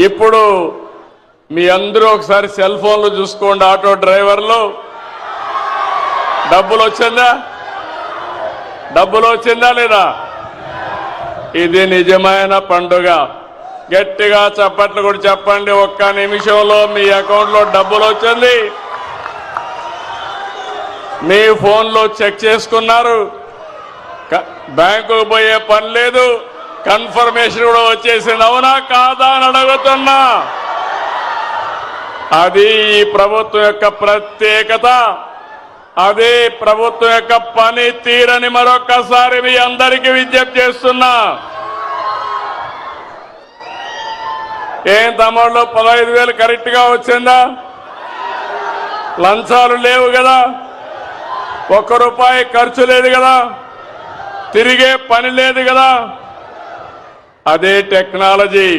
ఇప్పుడు మీ అందరూ ఒకసారి సెల్ ఫోన్లు చూసుకోండి. ఆటో డ్రైవర్లు డబ్బులు వచ్చిందా లేదా? ఇది నిజమైన పండుగ. గట్టిగా చప్పట్లు కూడా చెప్పండి. ఒక్క నిమిషంలో మీ అకౌంట్లో డబ్బులు వచ్చింది. మీ ఫోన్లో చెక్ చేసుకున్నారు. బ్యాంకుకు పోయే పని లేదు. కన్ఫర్మేషన్ కూడా వచ్చేసింది. అవునా కాదా అని అడుగుతున్నా. అది ఈ ప్రభుత్వం యొక్క ప్రత్యేకత. అదే ప్రభుత్వం యొక్క పని తీరని మరొక్కసారి మీ అందరికీ విజ్ఞప్తి చేస్తున్నా. ఏం తమ్ముళ్ళు 15,000 కరెక్ట్ గా వచ్చిందా? లంచాలు లేవు కదా? ₹1 ఖర్చు లేదు కదా? తిరిగే పని లేదు కదా? అదే టెక్నాలజీ.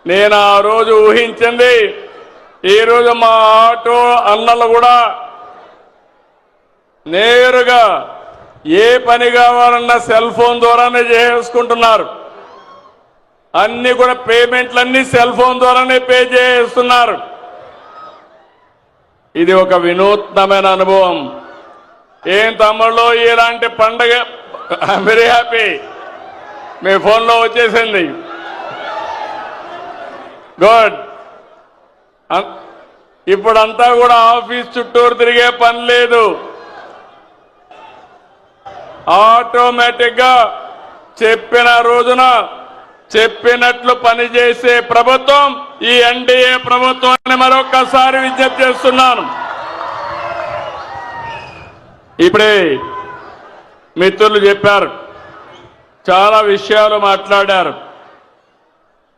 నేను ఆ రోజు ఊహించింది. ఈరోజు మా ఆటో అన్నలు కూడా నేరుగా ఏ పని కావాలన్నా సెల్ ఫోన్ ద్వారానే చేసుకుంటున్నారు. అన్ని కూడా పేమెంట్లన్నీ సెల్ ఫోన్ ద్వారానే పే చేస్తున్నారు. ఇది ఒక వినూత్నమైన అనుభవం. ఏం తమ్ముళ్ళు ఇలాంటి పండగ ఐఎమ్ వెరీ హ్యాపీ. మీ ఫోన్లో వచ్చేసింది. గుడ్. ఇప్పుడంతా కూడా ఆఫీస్ చుట్టూరు తిరిగే పని లేదు. ఆటోమేటిక్ గా చెప్పిన రోజున చెప్పినట్లు పనిచేసే ప్రభుత్వం ఈ ఎన్డీఏ ప్రభుత్వాన్ని మరొకసారి విజ్ఞప్తి చేస్తున్నాను. ఇప్పుడే మిత్రులు చెప్పారు, చాలా విషయాలు మాట్లాడారు.